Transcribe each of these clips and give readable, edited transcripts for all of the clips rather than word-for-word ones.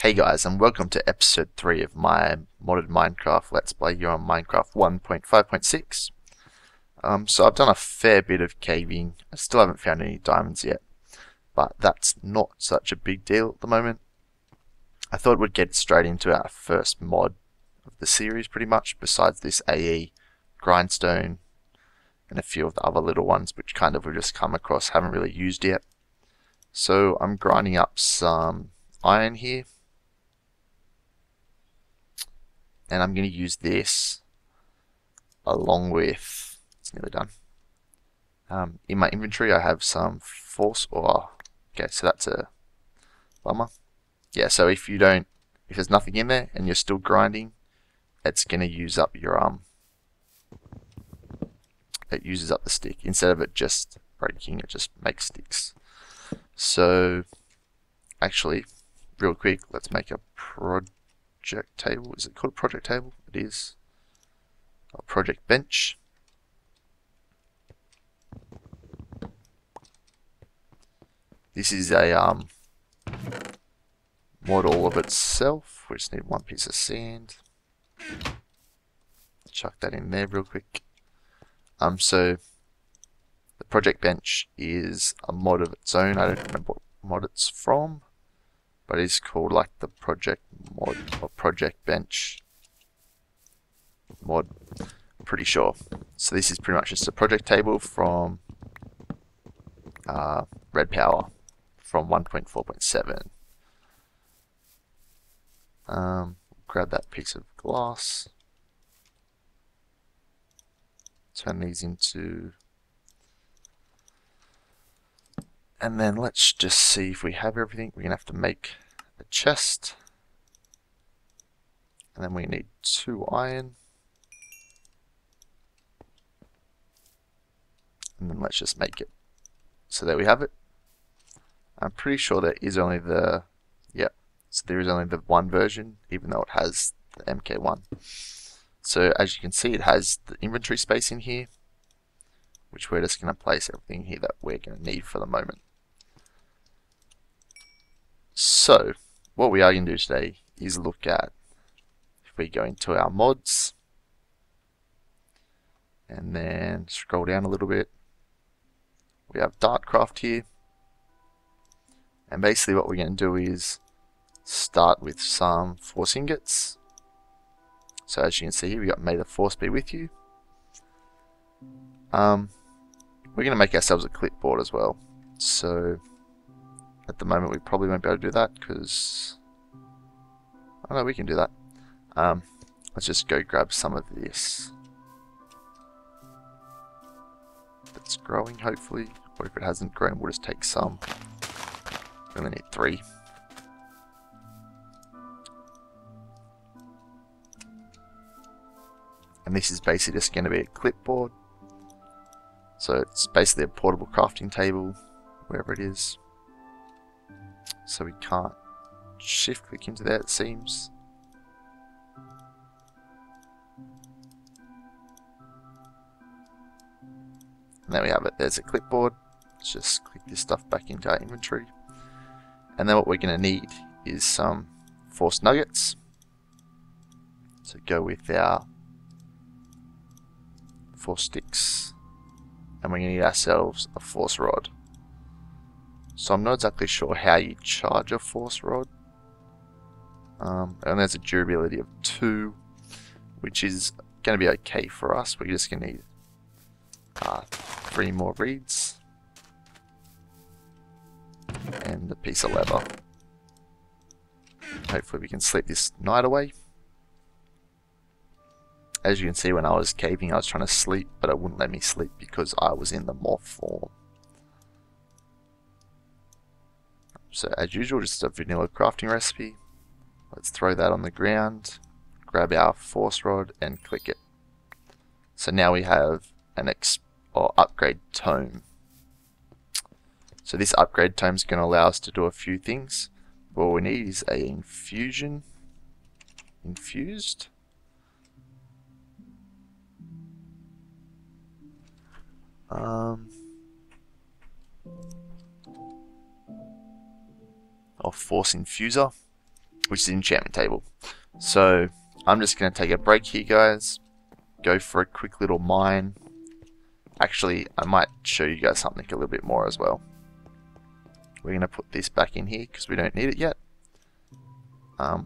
Hey guys, and welcome to episode 3 of my modded Minecraft Let's Play here on Minecraft 1.5.6. So I've done a fair bit of caving. I still haven't found any diamonds yet, but that's not such a big deal at the moment. I thought we'd get straight into our first mod of the series pretty much, besides this AE, grindstone, and a few of the other little ones which kind of we've just come across, haven't really used yet. So I'm grinding up some iron here. And I'm going to use this along with, it's nearly done. In my inventory I have some okay, so that's a bummer. Yeah, so if there's nothing in there and you're still grinding, it's going to use up your, it uses up the stick. Instead of it just breaking, it just makes sticks. So, actually, real quick, let's make a project table. Is it called a project table? It is. A project bench. This is a mod all of itself. We just need one piece of sand. Chuck that in there real quick. So the project bench is a mod of its own. I don't remember what mod it's from, but it's called like the project mod or project bench mod, pretty sure. So this is pretty much just a project table from Red Power from 1.4.7. Grab that piece of glass, turn these into, and then let's just see if we have everything. We're going to have to make a chest. And then we need 2 iron. And then let's just make it. So there we have it. I'm pretty sure there is only the, so there is only the one version, even though it has the MK1. So as you can see, it has the inventory space in here, which we're just going to place everything here that we're going to need for the moment. So, what we are going to do today is look at, if we go into our mods, and then scroll down a little bit, we have DartCraft here, and basically what we're going to do is start with some force ingots. So as you can see here, we got May the Force be with you. We're going to make ourselves a clipboard as well. So at the moment we probably won't be able to do that because, oh no, we can do that. Let's just go grab some of this that's growing, hopefully, or if it hasn't grown, we'll just take some. We only need 3. And this is basically just going to be a clipboard. So it's basically a portable crafting table, wherever it is. So we can't shift click into that, it seems. And there we have it, there's a clipboard. Let's just click this stuff back into our inventory. And then what we're going to need is some force nuggets. So go with our 4 sticks. And we're going to need ourselves a force rod. So I'm not exactly sure how you charge a force rod. And there's a durability of 2, which is going to be okay for us. We're just going to need 3 more reeds and a piece of leather. Hopefully we can sleep this night away. As you can see, when I was caving I was trying to sleep, but it wouldn't let me sleep because I was in the morph form. So as usual, just a vanilla crafting recipe. Let's throw that on the ground, grab our force rod and click it. So now we have an upgrade tome. So this upgrade tome is going to allow us to do a few things. What we need is a infused. Or force infuser. which is the enchantment table. So I'm just going to take a break here, guys. Go for a quick little mine. Actually, I might show you guys something a little bit more as well. We're going to put this back in here because we don't need it yet. We're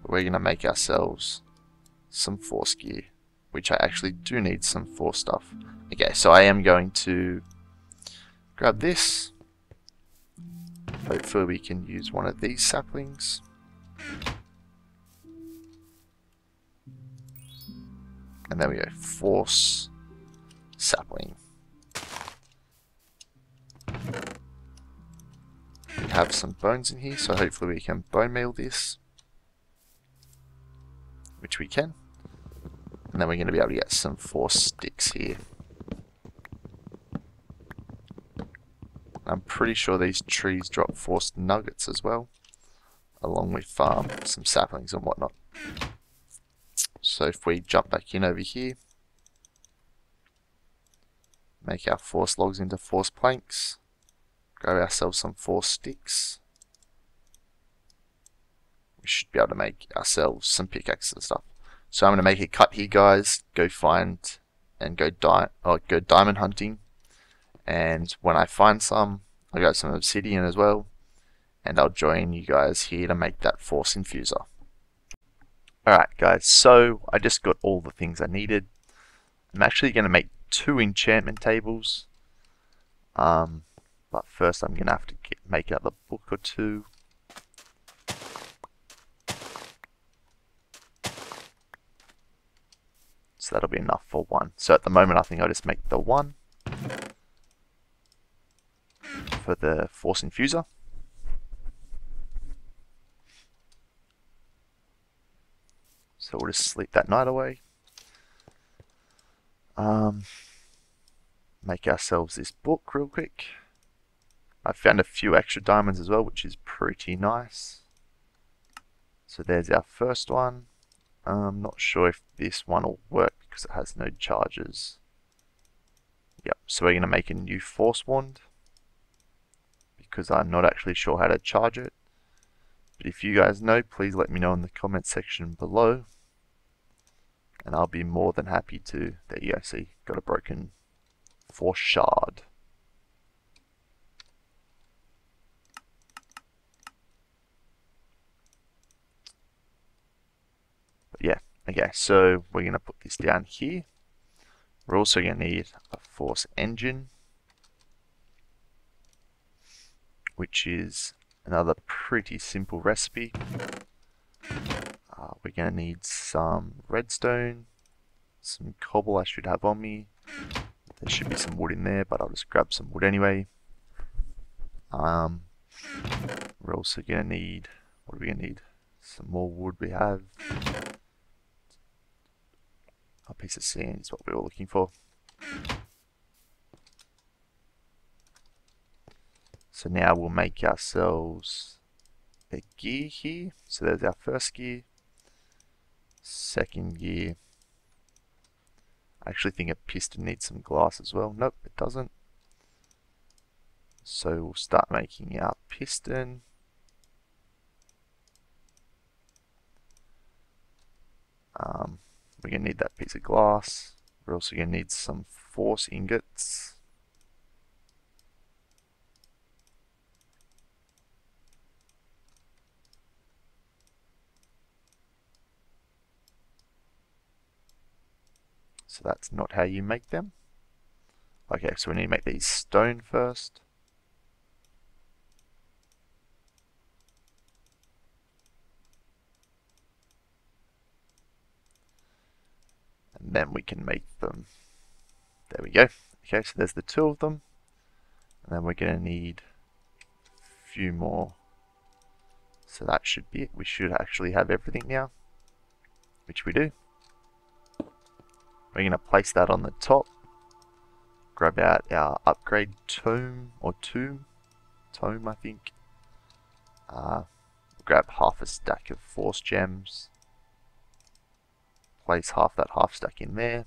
going to make ourselves some force gear, which I actually do need some force stuff. Okay, so I am going to grab this. Hopefully we can use one of these saplings. And there we go, force sapling. We have some bones in here, so hopefully we can bone meal this. Which we can. And then we're going to be able to get some force sticks here. I'm pretty sure these trees drop force nuggets as well, along with some saplings and whatnot. So if we jump back in over here, make our force logs into force planks, grab ourselves some force sticks, we should be able to make ourselves some pickaxes and stuff. So I'm going to make a cut here, guys, go find and go diamond hunting. And when I find some, I'll grab some obsidian as well, and I'll join you guys here to make that force infuser. Alright guys, so I just got all the things I needed. I'm actually going to make 2 enchantment tables. But first I'm going to have to make another book or 2. So that'll be enough for 1. So at the moment I think I'll just make the 1 for the force infuser. So we'll just sleep that night away. Make ourselves this book real quick. I found a few extra diamonds as well, which is pretty nice. So there's our first one. I'm not sure if this one will work because it has no charges. Yep, so we're going to make a new force wand because I'm not actually sure how to charge it. But if you guys know, please let me know in the comment section below. And I'll be more than happy to. There you go, see, got a broken force shard. But yeah, okay, so we're going to put this down here. We're also going to need a force engine, which is another pretty simple recipe. We're going to need some redstone, some cobble I should have on me. There should be some wood in there, but I'll just grab some wood anyway. We're also going to need, what are we going to need? Some more wood we have. A piece of sand is what we were looking for. So now we'll make ourselves a gear here. So there's our first gear. Second gear. I actually think a piston needs some glass as well. Nope, it doesn't. So we'll start making our piston. We're going to need that piece of glass. We're also going to need some force ingots. So that's not how you make them. Okay, so we need to make these stone first. And then we can make them. There we go. Okay, so there's the 2 of them. And then we're going to need a few more. So that should be it. We should actually have everything now, which we do. We're going to place that on the top. Grab out our upgrade tome, or tome I think. Grab half a stack of force gems. Place half that half stack in there.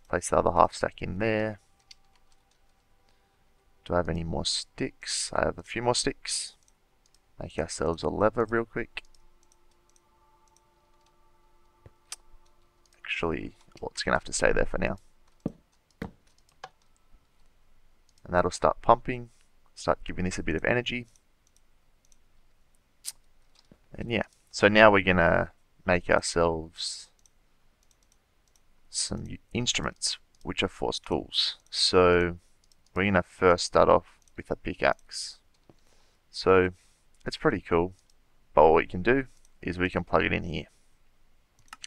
Place the other half stack in there. Do I have any more sticks? I have a few more sticks. Make ourselves a lever real quick. Actually, well, it's going to have to stay there for now. And that'll start pumping, start giving this a bit of energy. And yeah, so now we're going to make ourselves some instruments, which are force tools. So we're going to first start off with a pickaxe. So it's pretty cool, but what we can do is we can plug it in here.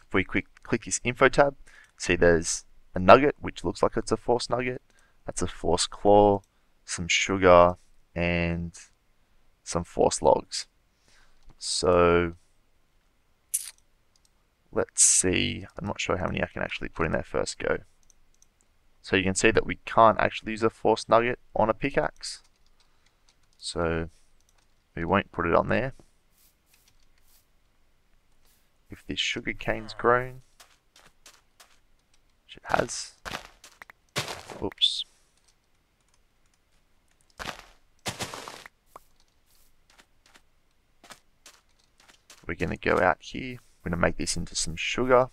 If we click this info tab, see there's a nugget, which looks like it's a force nugget. That's a force claw, some sugar, and some force logs. So let's see, I'm not sure how many I can actually put in there first go. So you can see that we can't actually use a force nugget on a pickaxe. So we won't put it on there. If this sugar cane's grown, which it has, oops. We're going to go out here, we're going to make this into some sugar.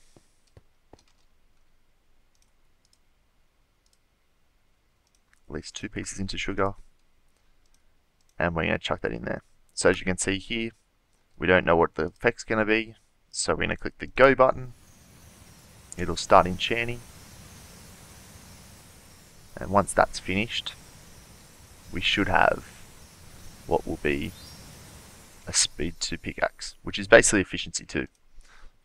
At least 2 pieces into sugar. And we're going to chuck that in there. So as you can see here, we don't know what the effect's going to be. So we're going to click the go button. It'll start enchanting. And once that's finished, we should have what will be a speed 2 pickaxe, which is basically efficiency 2,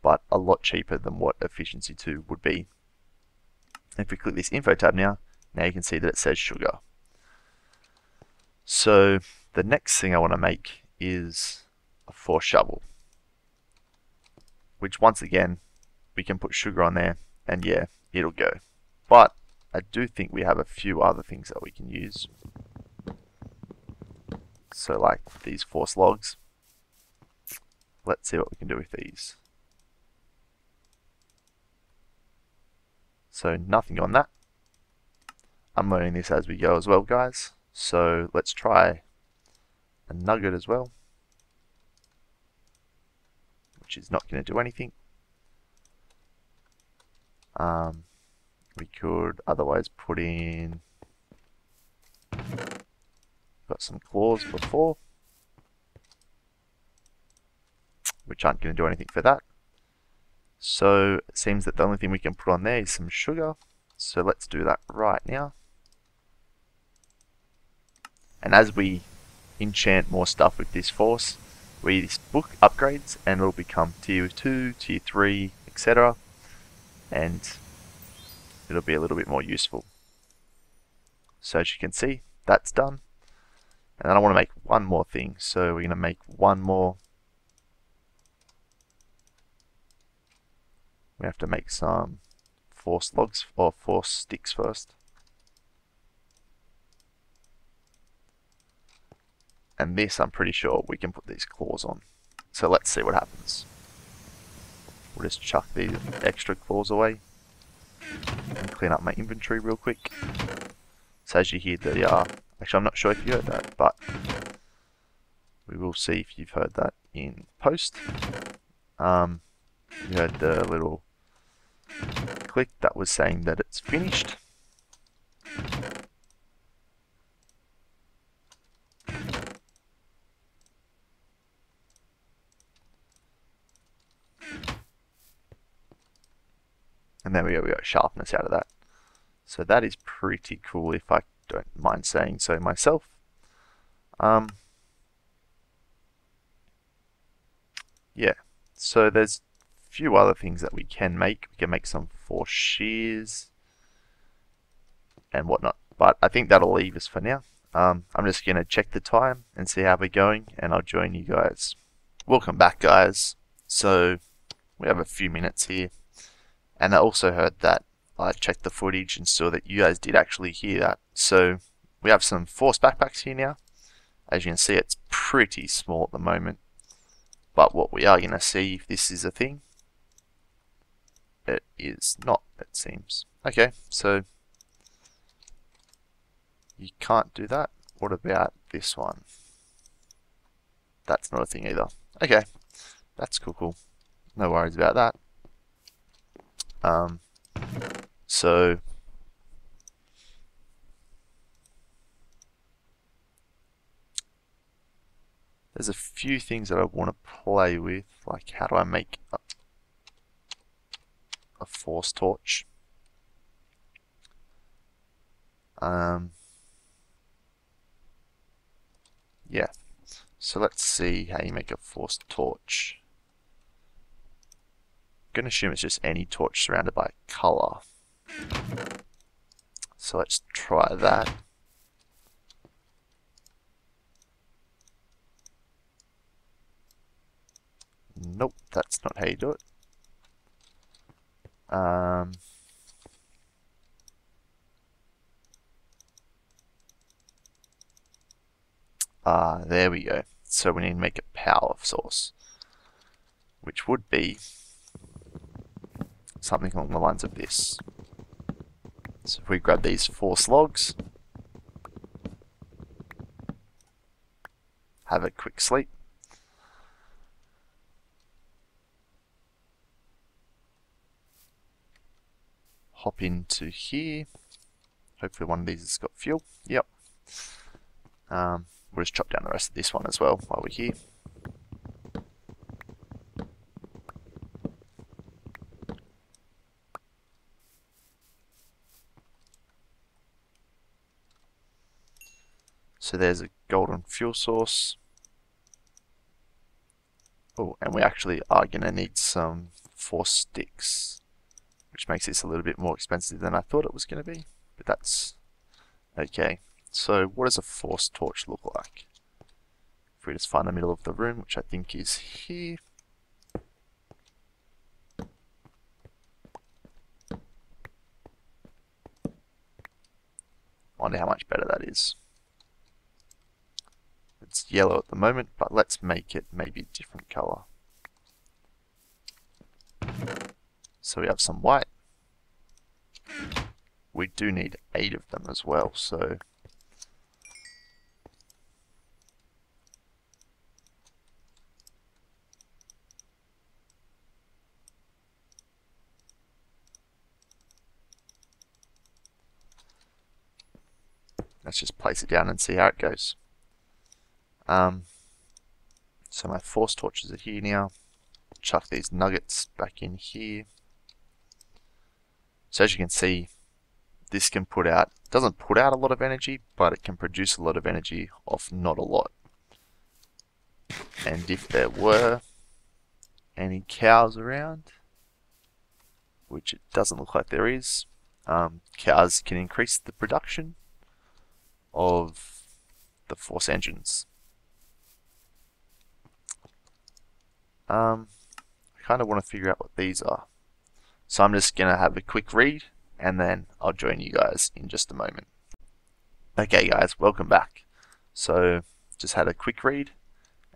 but a lot cheaper than what efficiency 2 would be. If we click this info tab now you can see that it says sugar. So the next thing I want to make is a force shovel, which once again we can put sugar on there and yeah, it'll go. But I do think we have a few other things that we can use. So like these force logs. Let's see what we can do with these. So nothing on that. I'm learning this as we go as well, guys. So let's try a nugget as well, which is not going to do anything. We could otherwise put in, got some claws before, which aren't going to do anything for that. So it seems that the only thing we can put on there is some sugar. So let's do that right now. And as we enchant more stuff with this force, this book upgrades and it'll become tier 2, tier 3, etc. And it'll be a little bit more useful. So as you can see, that's done. And then I want to make one more thing. So we're going to make one more. We have to make some force logs or force sticks first. And this, I'm pretty sure we can put these claws on. So let's see what happens. We'll just chuck these extra claws away and clean up my inventory real quick. So as you hear the, actually I'm not sure if you heard that, but we will see if you've heard that in post. You heard the little click that was saying that it's finished. And there we go, we got sharpness out of that. So that is pretty cool if I don't mind saying so myself. Yeah, so there's a few other things that we can make. We can make some force shears and whatnot, but I think that'll leave us for now. I'm just going to check the time and see how we're going, and I'll join you guys. Welcome back, guys. So we have a few minutes here. And I also heard that I checked the footage and saw that you guys did actually hear that. So we have some force backpacks here now. As you can see, it's pretty small at the moment. But what we are going to see if this is a thing, it is not, it seems. Okay, so you can't do that. What about this one? that's not a thing either. Okay, that's cool. No worries about that. So there's a few things that I want to play with, like how do I make a force torch? Yeah, so let's see how you make a force torch. I'm going to assume it's just any torch surrounded by color. So let's try that. Nope, that's not how you do it. There we go. So we need to make a power source, which would be something along the lines of this. So if we grab these 4 slogs, have a quick sleep, hop into here, hopefully one of these has got fuel, yep. We'll just chop down the rest of this one as well while we're here. So there's a golden fuel source. Oh, and we actually are going to need some force sticks, which makes this a little bit more expensive than I thought it was going to be, but that's okay. So what does a force torch look like? If we just find the middle of the room, which I think is here. Wonder how much better that is. It's yellow at the moment, but let's make it maybe a different color. So we have some white. We do need 8 of them as well, so let's just place it down and see how it goes. So my force torches are here now. Chuck these nuggets back in here. So as you can see, this can doesn't put out a lot of energy, but it can produce a lot of energy off not a lot. And if there were any cows around, which it doesn't look like there is, cows can increase the production of the force engines. I kind of want to figure out what these are. So I'm just going to have a quick read and then I'll join you guys in just a moment. Okay guys, welcome back. So just had a quick read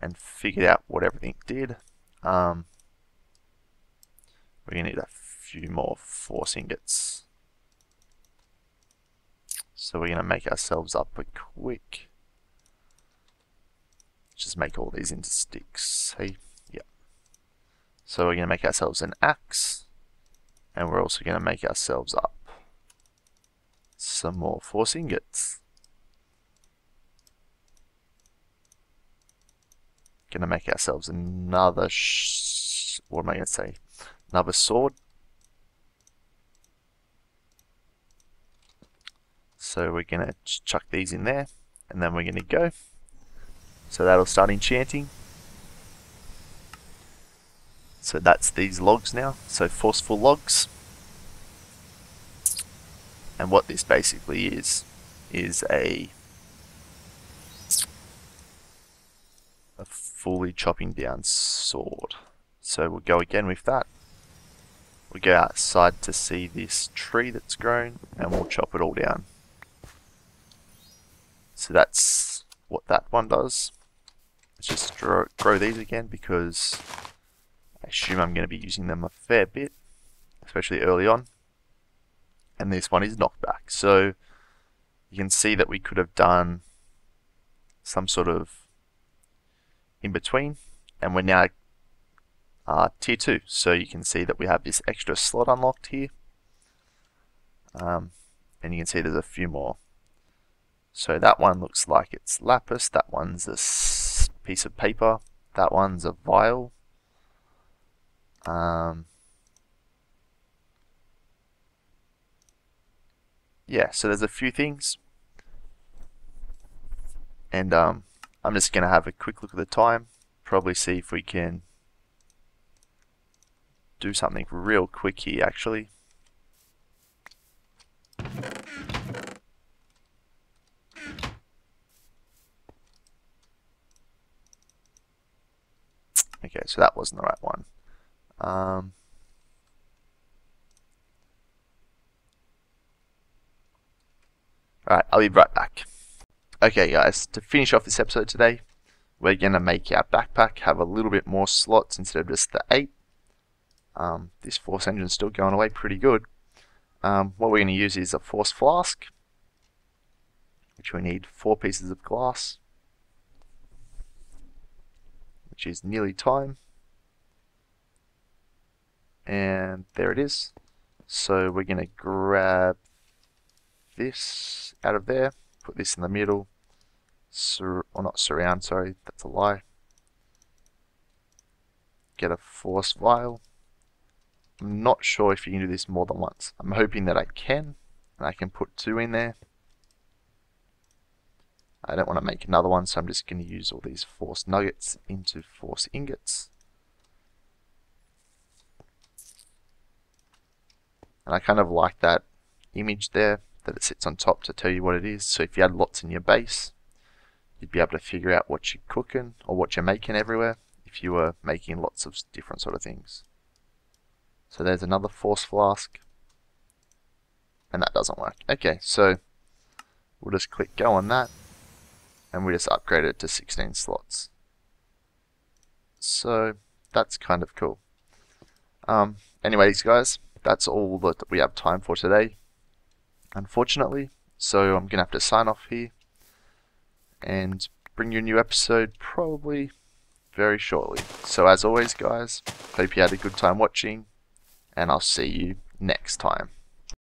and figured out what everything did. We're going to need a few more force ingots. So we're going to make ourselves up a quick, just make all these into sticks. Hey, yeah. So we're going to make ourselves an axe, and we're also going to make ourselves up some more force ingots. Going to make ourselves another, what am I going to say? Another sword. So we're going to chuck these in there, and then we're going to go. So that'll start enchanting. So that's these logs now, so forceful logs. And what this basically is a fully chopping down sword. So we'll go again with that. We'll go outside to see this tree that's grown, and we'll chop it all down. So that's what that one does. Let's just grow these again, because I assume I'm going to be using them a fair bit, especially early on. And this one is knockback. So you can see that we could have done some sort of in between, and we're now tier 2. So you can see that we have this extra slot unlocked here, and you can see there's a few more. So that one looks like it's lapis, that one's a piece of paper, that one's a vial. Yeah, so there's a few things, and I'm just going to have a quick look at the time, probably see if we can do something real quick here actually. Okay, so that wasn't the right one. Alright, I'll be right back. Okay guys, to finish off this episode today, we're going to make our backpack have a little bit more slots instead of just the 8. This force engine's still going away pretty good. What we're going to use is a force flask, which we need 4 pieces of glass, which is nearly time. And there it is. So we're going to grab this out of there, put this in the middle, or not surround, sorry, that's a lie. Get a force vial. I'm not sure if you can do this more than once. I'm hoping that I can, and I can put 2 in there. I don't want to make another one, so I'm just going to use all these force nuggets into force ingots. And I kind of like that image there, that it sits on top to tell you what it is. So if you had lots in your base, you'd be able to figure out what you're cooking or what you're making everywhere if you were making lots of different sort of things. So there's another force flask, and that doesn't work. Okay, so we'll just click go on that, and we just upgrade it to 16 slots. So that's kind of cool. Anyways guys, that's all that we have time for today, unfortunately. So I'm gonna have to sign off here and bring you a new episode probably very shortly. So as always guys, hope you had a good time watching, and I'll see you next time.